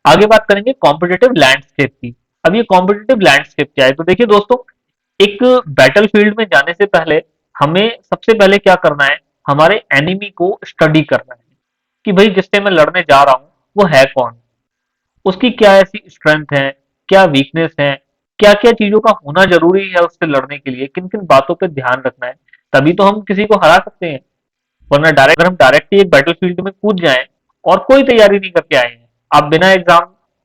आगे बात करेंगे कॉम्पिटिटिव लैंडस्केप की। अब ये कॉम्पिटिटिव लैंडस्केप क्या है, तो देखिए दोस्तों, एक बैटल फील्ड में जाने से पहले हमें सबसे पहले क्या करना है, हमारे एनिमी को स्टडी करना है कि भाई जिससे मैं लड़ने जा रहा हूं वो है कौन, उसकी क्या ऐसी स्ट्रेंथ है, क्या वीकनेस है, क्या क्या चीजों का होना जरूरी है उससे लड़ने के लिए, किन किन बातों पर ध्यान रखना है, तभी तो हम किसी को हरा सकते हैं। वरना डायरेक्ट अगर हम डायरेक्टली एक बैटल फील्ड में कूद जाएं और कोई तैयारी नहीं करके आए हैं, आप बिना एग्जाम,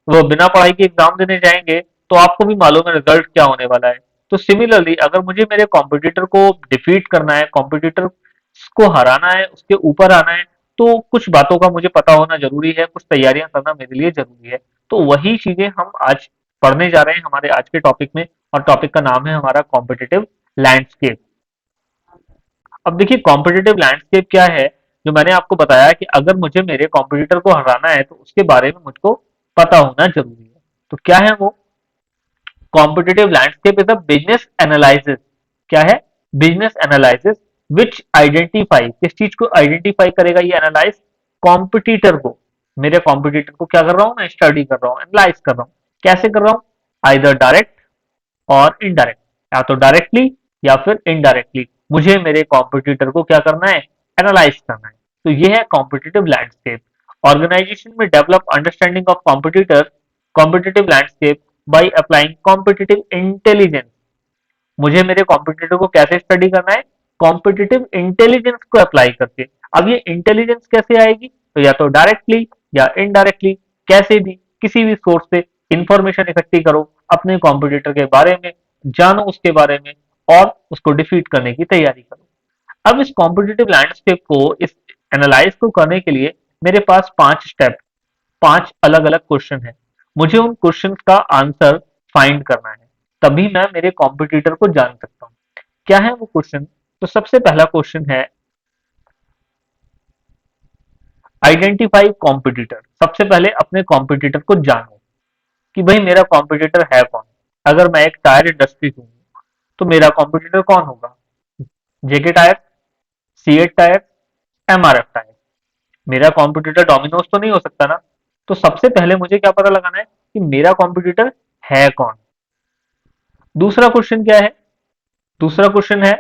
वो बिना पढ़ाई के एग्जाम देने जाएंगे, तो आपको भी मालूम है रिजल्ट क्या होने वाला है। तो सिमिलरली अगर मुझे मेरे कॉम्पिटिटर को डिफीट करना है, कॉम्पिटिटर को हराना है, उसके ऊपर आना है, तो कुछ बातों का मुझे पता होना जरूरी है, कुछ तैयारियां करना मेरे लिए जरूरी है। तो वही चीजें हम आज पढ़ने जा रहे हैं हमारे आज के टॉपिक में, और टॉपिक का नाम है हमारा कॉम्पिटिटिव लैंडस्केप। अब देखिए कॉम्पिटिटिव लैंडस्केप क्या है, जो मैंने आपको बताया कि अगर मुझे मेरे कॉम्पिटिटर को हराना है तो उसके बारे में मुझको पता होना जरूरी है। तो क्या है वो, competitive landscape is a business analysis. क्या है, बिजनेस एनालिसिस विच आइडेंटिफाई, किस चीज को आइडेंटिफाई करेगा ये एनालाइज, कॉम्पिटिटर को, मेरे कॉम्पिटिटर को क्या कर रहा हूं मैं, स्टडी कर रहा हूं, एनालाइज कर रहा हूं। कैसे कर रहा हूं, आइदर डायरेक्ट और इनडायरेक्ट, या तो डायरेक्टली या फिर इनडायरेक्टली मुझे मेरे कॉम्पिटिटर को क्या करना है, एनालाइज करना है। तो ये है कॉम्पिटिटिव लैंडस्केप। ऑर्गेनाइजेशन में develop understanding of competitor, competitive landscape by applying competitive intelligence. मुझे मेरे कॉम्पिटिटर को कैसे स्टडी करना है, कॉम्पिटिटिव इंटेलिजेंस को अप्लाई करके। अब ये इंटेलिजेंस कैसे आएगी, तो या तो डायरेक्टली या इनडायरेक्टली, कैसे भी किसी भी सोर्स से इंफॉर्मेशन इकट्ठी करो अपने कॉम्पिटिटर के बारे में, जानो उसके बारे में और उसको डिफीट करने की तैयारी करो। अब इस कॉम्पिटिटिव लैंडस्केप को, इस एनालाइज को करने के लिए मेरे पास 5 स्टेप, 5 अलग अलग क्वेश्चन है। मुझे उन क्वेश्चन का आंसर फाइंड करना है, तभी मैं मेरे कॉम्पिटिटर को जान सकता हूँ। क्या है वो क्वेश्चन, तो सबसे पहला क्वेश्चन है आइडेंटिफाई कॉम्पिटिटर। सबसे पहले अपने कॉम्पिटिटर को जानो कि भाई मेरा कॉम्पिटिटर है कौन। अगर मैं एक टायर इंडस्ट्री हूँ तो मेरा कॉम्पिटिटर कौन होगा, JK tyre, CEAT tyre, MRF tyre. मेरा कॉम्पिटिटर डोमिनोज तो नहीं हो सकता ना। तो सबसे पहले मुझे क्या पता लगाना है कि मेरा कॉम्पिटिटर है कौन। दूसरा क्वेश्चन क्या है, दूसरा क्वेश्चन है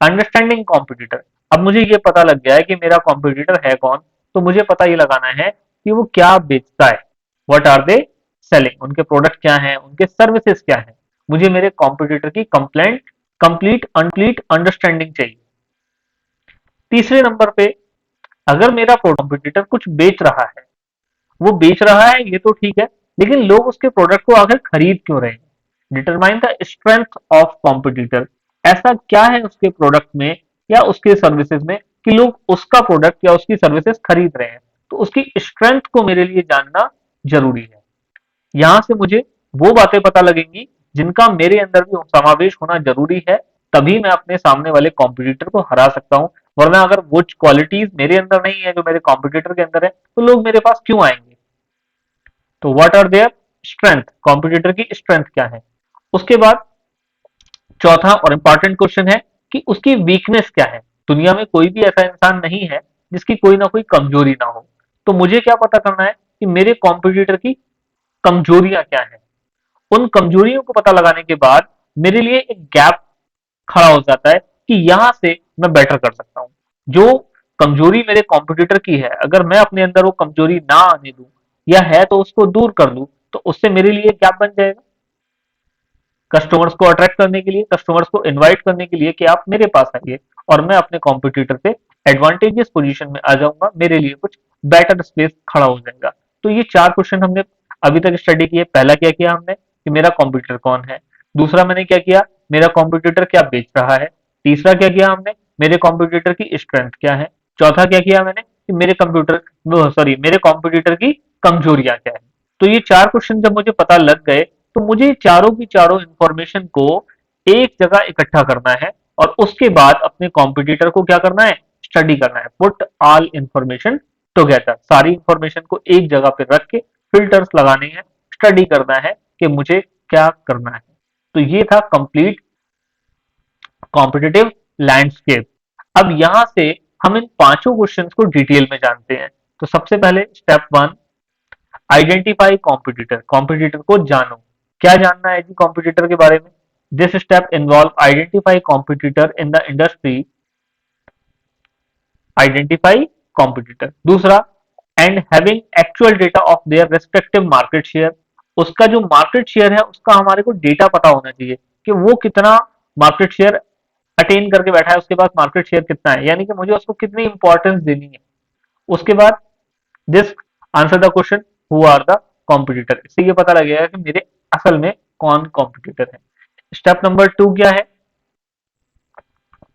अंडरस्टैंडिंग कॉम्पिटिटर। अब मुझे ये पता लग गया है कि मेरा कॉम्पिटिटर है कौन, तो मुझे पता ये लगाना है कि वो क्या बेचता है, व्हाट आर दे सेलिंग, उनके प्रोडक्ट क्या हैं, उनके सर्विसेज क्या हैं। मुझे मेरे कॉम्पिटिटर की कंप्लीट अंडरस्टैंडिंग चाहिए। तीसरे नंबर पे, अगर मेरा कॉम्पिटिटर कुछ बेच रहा है, वो बेच रहा है ये तो ठीक है, लेकिन लोग उसके प्रोडक्ट को आखिर खरीद क्यों रहे हैं। Determine the strength of competitor. ऐसा क्या है उसके प्रोडक्ट में या उसके सर्विसेज में कि लोग उसका प्रोडक्ट या उसकी सर्विसेज खरीद रहे हैं। तो उसकी स्ट्रेंथ को मेरे लिए जानना जरूरी है। यहां से मुझे वो बातें पता लगेंगी जिनका मेरे अंदर भी समावेश होना जरूरी है, तभी मैं अपने सामने वाले कॉम्पिटिटर को हरा सकता हूं। वरना अगर वो क्वालिटीज मेरे अंदर नहीं है जो मेरे कॉम्पिटिटर के अंदर है, तो लोग मेरे पास क्यों आएंगे। तो what are their strength, competitor की स्ट्रेंथ क्या है। उसके बाद चौथा और इंपॉर्टेंट क्वेश्चन है कि उसकी वीकनेस क्या है। दुनिया में कोई भी ऐसा इंसान नहीं है जिसकी कोई ना कोई कमजोरी ना हो। तो मुझे क्या पता करना है कि मेरे कॉम्पिटिटर की कमजोरियां क्या है। उन कमजोरियों को पता लगाने के बाद मेरे लिए एक गैप खड़ा हो जाता है कि यहां से मैं बेटर कर सकता हूं। जो कमजोरी मेरे कॉम्पिटिटर की है, अगर मैं अपने अंदर वो कमजोरी ना आने दूं या है तो उसको दूर कर लूं, तो उससे मेरे लिए गैप बन जाएगा। कस्टमर्स को अट्रैक्ट करने के लिए, कस्टमर्स को इनवाइट करने के लिए कि आप मेरे पास आइए, और मैं अपने कॉम्पिटिटर से एडवांटेजियस पोजीशन में आ जाऊंगा, मेरे लिए कुछ बेटर स्पेस खड़ा हो जाएगा। तो ये 4 क्वेश्चन हमने अभी तक स्टडी किए। पहला क्या किया हमने कि मेरा कॉम्पिटिटर कौन है। दूसरा मैंने क्या किया, मेरा कॉम्पिटिटर क्या बेच रहा है। तीसरा क्या किया हमने, मेरे कॉम्पिटिटर की स्ट्रेंथ क्या है। चौथा क्या किया मैंने कि मेरे कॉम्पिटिटर की कमजोरियां क्या है। तो ये 4 क्वेश्चन जब मुझे पता लग गए, तो मुझे चारों की चारों इंफॉर्मेशन को एक जगह इकट्ठा करना है, और उसके बाद अपने कॉम्पिटिटर को क्या करना है, स्टडी करना है। पुट ऑल इंफॉर्मेशन टुगेदर, सारी इंफॉर्मेशन को एक जगह पे रख के फिल्टर्स लगाने हैं, स्टडी करना है कि मुझे क्या करना है। तो ये था कंप्लीट कॉम्पिटिटिव लैंडस्केप। अब यहां से हम इन 5 क्वेश्चंस को डिटेल में जानते हैं। तो सबसे पहले स्टेप 1, आइडेंटिफाई कॉम्पिटिटर, कॉम्पिटिटर को जानो। क्या जानना है जी कॉम्पिटिटर के बारे में? This step involve identify competitor in the industry, identify competitor. दूसरा, and having actual data of their respective market share, उसका जो मार्केट शेयर है उसका हमारे को डेटा पता होना चाहिए कि वो कितना मार्केट शेयर अटेन करके बैठा है, उसके पास मार्केट शेयर कितना है, यानी कि मुझे उसको कितनी इंपॉर्टेंस देनी है। उसके बाद this answer the question who are the competitor, इससे ये पता लगेगा कि मेरे असल में कौन कॉम्पिटिटर है। स्टेप नंबर 2 क्या है?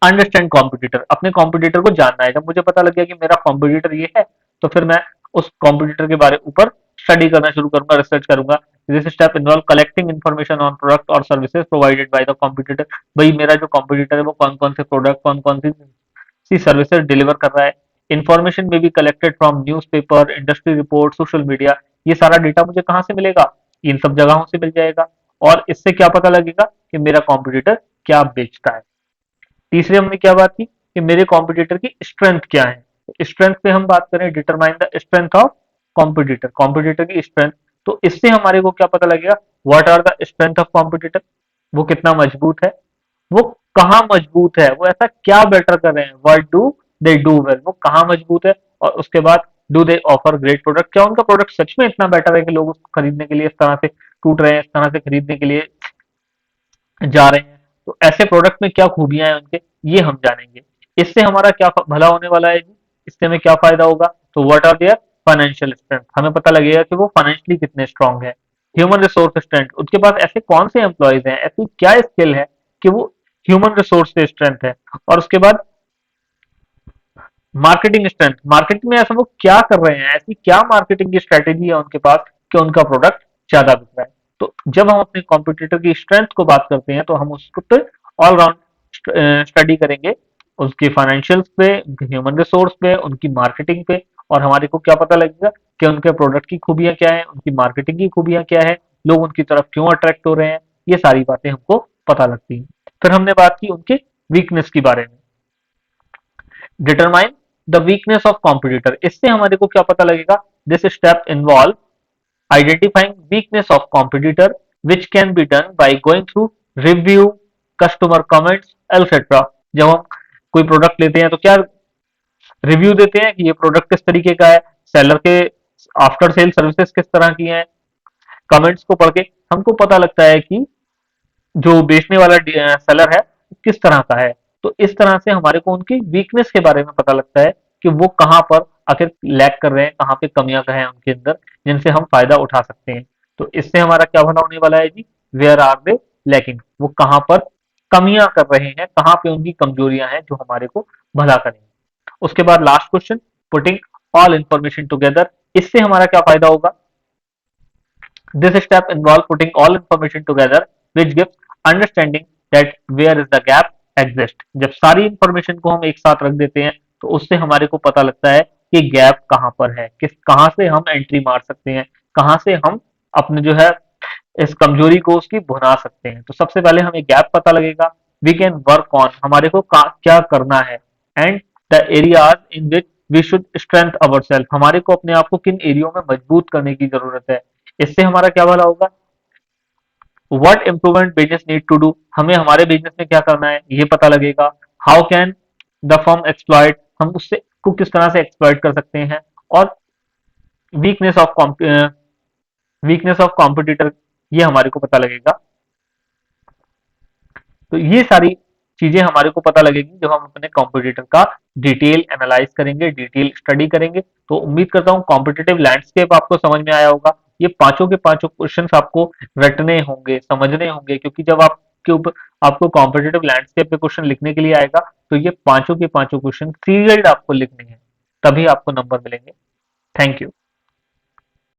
अंडरस्टैंड कॉम्पिटिटर, अपने कॉम्पिटिटर को जानना है। जब मुझे पता लग गया कि मेरा कॉम्पिटिटर ये है, तो फिर मैं उस कॉम्पिटिटर के बारे ऊपर स्टडी करना शुरू करूंगा, रिसर्च करूंगा। This step involve collecting information on product और services provided by the competitor, भाई मेरा जो कॉम्पिटिटर है वो कौन कौन से प्रोडक्ट, कौन कौन सी सर्विसेज डिलीवर कर रहा है। इन्फॉर्मेशन में be collected from newspaper, industry report, social media, ये सारा डेटा मुझे कहाँ से मिलेगा? इन सब जगहों से मिल जाएगा। और इससे क्या पता लगेगा कि मेरा कॉम्पिटिटर क्या बेचता है। तीसरे हमने क्या बात की कि मेरे कॉम्पिटिटर की स्ट्रेंथ क्या है। तो स्ट्रेंथ पे हम बात करें, determine the strength of competitor, competitor की स्ट्रेंथ। तो इससे हमारे को क्या पता लगेगा? What are the strength of competitor, वो कितना मजबूत है, वो कहाँ मजबूत है, वो ऐसा क्या बेटर कर रहे हैं, what do they do well, वो कहाँ मजबूत है। और उसके बाद do they offer great product, क्या उनका प्रोडक्ट सच में इतना बेटर है कि लोग उसको खरीदने के लिए इस तरह से टूट रहे हैं, इस तरह से खरीदने के लिए जा रहे हैं। तो ऐसे प्रोडक्ट में क्या खूबियां हैं उनके, ये हम जानेंगे। इससे हमारा क्या भला होने वाला है जी? इससे हमें क्या फायदा होगा? तो what are their financial strength, हमें पता लगेगा कि वो फाइनेंशियली कितने स्ट्रांग है। ह्यूमन रिसोर्स स्ट्रेंथ, उनके पास ऐसे कौन से एम्प्लॉयज हैं, ऐसी क्या स्किल है कि वो ह्यूमन रिसोर्स से स्ट्रेंथ है। और उसके बाद मार्केटिंग स्ट्रेंथ, मार्केटिंग में ऐसा वो क्या कर रहे हैं, ऐसी क्या मार्केटिंग की स्ट्रेटेजी है उनके पास कि उनका प्रोडक्ट ज्यादा बिक रहा है। तो जब हम अपने कॉम्पिटिटर की स्ट्रेंथ को बात करते हैं तो हम उसको पे ऑल राउंड स्टडी करेंगे, उसके फाइनेंशियल्स पे, उनके ह्यूमन रिसोर्स पे, उनकी मार्केटिंग पे। और हमारे को क्या पता लगेगा कि उनके प्रोडक्ट की खूबियां क्या है, उनकी मार्केटिंग की खूबियां क्या है, लोग उनकी तरफ क्यों अट्रैक्ट हो रहे हैं, ये सारी बातें हमको पता लगती हैं। फिर हमने बात की उनके वीकनेस के बारे में, determine the weakness of competitor, इससे हमारे को क्या पता लगेगा? This step involve identifying weakness of competitor which can be done by going through review, customer comments etcetera. जब हम कोई प्रोडक्ट लेते हैं तो क्या रिव्यू देते हैं कि ये प्रोडक्ट किस तरीके का है, सेलर के आफ्टर सेल सर्विसेज किस तरह की हैं, कमेंट्स को पढ़ के हमको पता लगता है कि जो बेचने वाला सेलर है किस तरह का है। तो इस तरह से हमारे को उनकी वीकनेस के बारे में पता लगता है कि वो कहाँ पर आखिर लैग कर रहे हैं, कहाँ पे कमियां है उनके अंदर, जिनसे हम फायदा उठा सकते हैं। तो इससे हमारा क्या भला होने वाला है जी? वेयर आर दे लैकिंग, वो कहाँ पर कमियां कर रहे हैं, कहाँ पे उनकी कमजोरियां हैं जो हमारे को भला करेंगे। उसके बाद last question, putting all information together, इससे हमारा क्या फायदा होगा? This step involves putting all information together, which gives understanding that where is the gap exist. जब सारी इंफॉर्मेशन को हम एक साथ रख देते हैं तो उससे हमारे को पता लगता है कि गैप कहाँ पर है, किस कहाँ से हम एंट्री मार सकते हैं, कहाँ से हम अपने जो है इस कमजोरी को उसकी भुना सकते हैं। तो सबसे पहले हमें गैप पता लगेगा, वी कैन वर्क ऑन, हमारे को क्या करना है, and the areas in which we should strength our self, हमारे को अपने आप को किन एरियो में मजबूत करने की जरूरत है। इससे हमारा क्या भला होगा? What improvement business need to do, हमें हमारे बिजनेस में क्या करना है ये पता लगेगा। How can the firm exploit, हम उससे को किस तरह से एक्सप्लॉइट कर सकते हैं। और weakness of weakness of competitor, ये हमारे को पता लगेगा। तो ये सारी चीजें हमारे को पता लगेगी जब हम अपने कॉम्पिटिटर का डिटेल एनालाइज करेंगे, डिटेल स्टडी करेंगे। तो उम्मीद करता हूँ कॉम्पिटिटिव लैंडस्केप आपको समझ में आया होगा। ये पांचों के पांचों क्वेश्चन आपको रटने होंगे, समझने होंगे, क्योंकि जब आपके ऊपर आपको कॉम्पिटिटिव लैंडस्केप पे क्वेश्चन लिखने के लिए आएगा तो ये पांचों के पांचों क्वेश्चन सीरियल आपको लिखने हैं, तभी आपको नंबर मिलेंगे। Thank you.